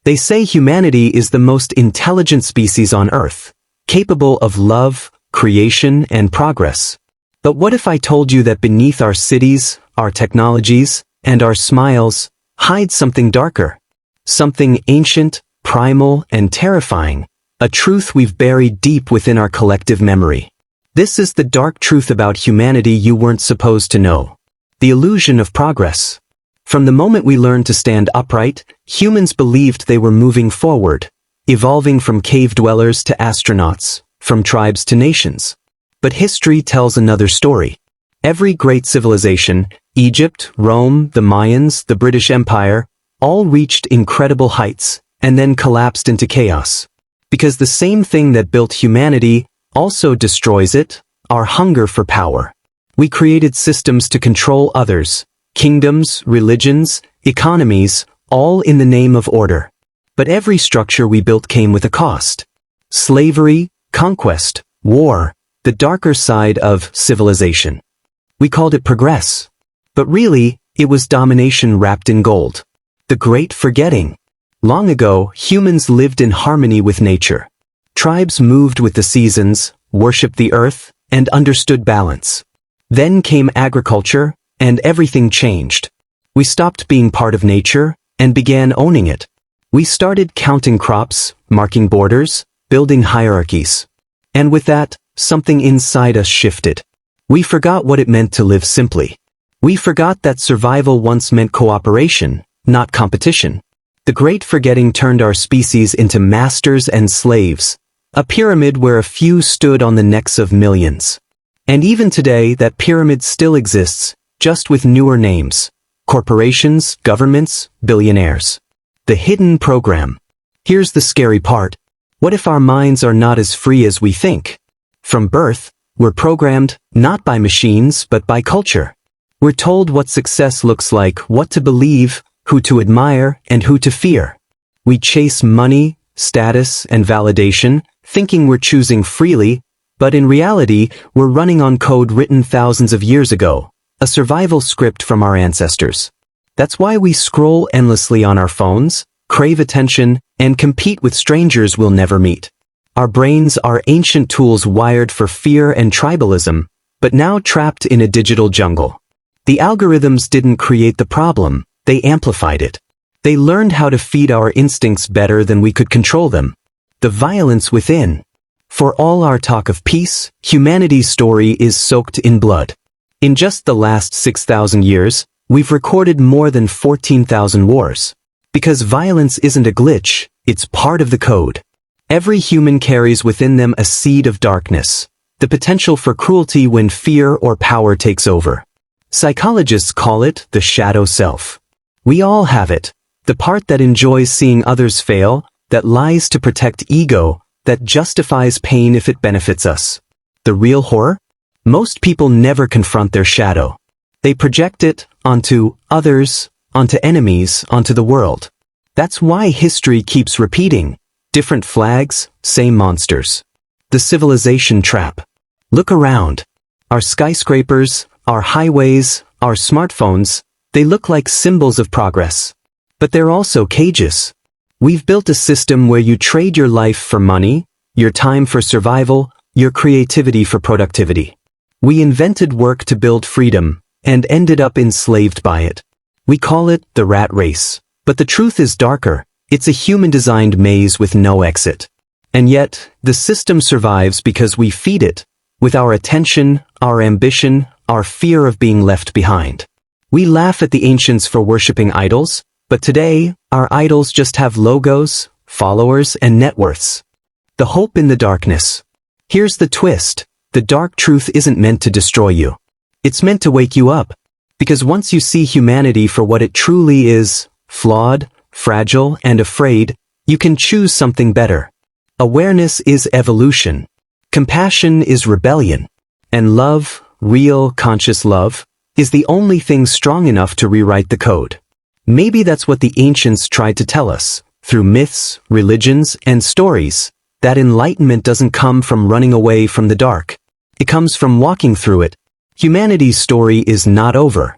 They say humanity is the most intelligent species on Earth, capable of love, creation, and progress. But what if I told you that beneath our cities, our technologies, and our smiles, hides something darker? Something ancient, primal, and terrifying, a truth we've buried deep within our collective memory. This is the dark truth about humanity you weren't supposed to know. The illusion of progress. From the moment we learned to stand upright, humans believed they were moving forward, evolving from cave dwellers to astronauts, from tribes to nations. But history tells another story. Every great civilization, Egypt, Rome, the Mayans, the British Empire, all reached incredible heights, and then collapsed into chaos. Because the same thing that built humanity also destroys it, our hunger for power. We created systems to control others, kingdoms, religions, economies, all in the name of order. But every structure we built came with a cost. Slavery, conquest, war, the darker side of civilization. We called it progress. But really, it was domination wrapped in gold. The Great Forgetting. Long ago, humans lived in harmony with nature. Tribes moved with the seasons, worshipped the earth, and understood balance. Then came agriculture, and everything changed. We stopped being part of nature, and began owning it. We started counting crops, marking borders, building hierarchies. And with that, something inside us shifted. We forgot what it meant to live simply. We forgot that survival once meant cooperation, not competition. The Great Forgetting turned our species into masters and slaves, a pyramid where a few stood on the necks of millions. And even today, that pyramid still exists, just with newer names. Corporations, governments, billionaires. The hidden program. Here's the scary part. What if our minds are not as free as we think? From birth, we're programmed, not by machines, but by culture. We're told what success looks like, what to believe, who to admire, and who to fear. We chase money, status, and validation, thinking we're choosing freely, but in reality, we're running on code written thousands of years ago. A survival script from our ancestors. That's why we scroll endlessly on our phones, crave attention, and compete with strangers we'll never meet. Our brains are ancient tools wired for fear and tribalism, but now trapped in a digital jungle. The algorithms didn't create the problem, they amplified it. They learned how to feed our instincts better than we could control them. The violence within. For all our talk of peace, humanity's story is soaked in blood. In just the last 6,000 years, we've recorded more than 14,000 wars. Because violence isn't a glitch, it's part of the code. Every human carries within them a seed of darkness, the potential for cruelty when fear or power takes over. Psychologists call it the shadow self. We all have it, the part that enjoys seeing others fail, that lies to protect ego, that justifies pain if it benefits us. The real horror? Most people never confront their shadow. They project it onto others, onto enemies, onto the world. That's why history keeps repeating. Different flags, same monsters. The civilization trap. Look around. Our skyscrapers, our highways, our smartphones, they look like symbols of progress. But they're also cages. We've built a system where you trade your life for money, your time for survival, your creativity for productivity. We invented work to build freedom, and ended up enslaved by it. We call it the rat race. But the truth is darker. It's a human-designed maze with no exit. And yet, the system survives because we feed it, with our attention, our ambition, our fear of being left behind. We laugh at the ancients for worshipping idols, but today, our idols just have logos, followers, and net worths. The hope in the darkness. Here's the twist. The dark truth isn't meant to destroy you. It's meant to wake you up. Because once you see humanity for what it truly is, flawed, fragile, and afraid, you can choose something better. Awareness is evolution. Compassion is rebellion. And love, real, conscious love, is the only thing strong enough to rewrite the code. Maybe that's what the ancients tried to tell us, through myths, religions, and stories, that enlightenment doesn't come from running away from the dark. It comes from walking through it. Humanity's story is not over.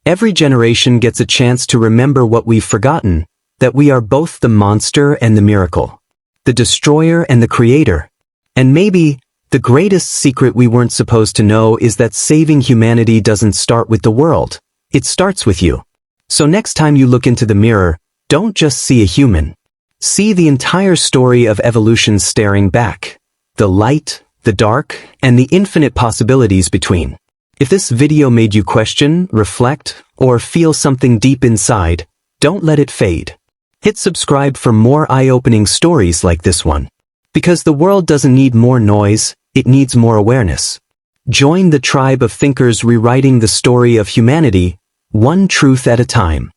Every generation gets a chance to remember what we've forgotten, that we are both the monster and the miracle, the destroyer and the creator. And maybe the greatest secret we weren't supposed to know is that saving humanity doesn't start with the world. It starts with you. So next time you look into the mirror, don't just see a human. See the entire story of evolution staring back. The light, the dark, and the infinite possibilities between. If this video made you question, reflect, or feel something deep inside, don't let it fade. Hit subscribe for more eye-opening stories like this one. Because the world doesn't need more noise, it needs more awareness. Join the tribe of thinkers rewriting the story of humanity, one truth at a time.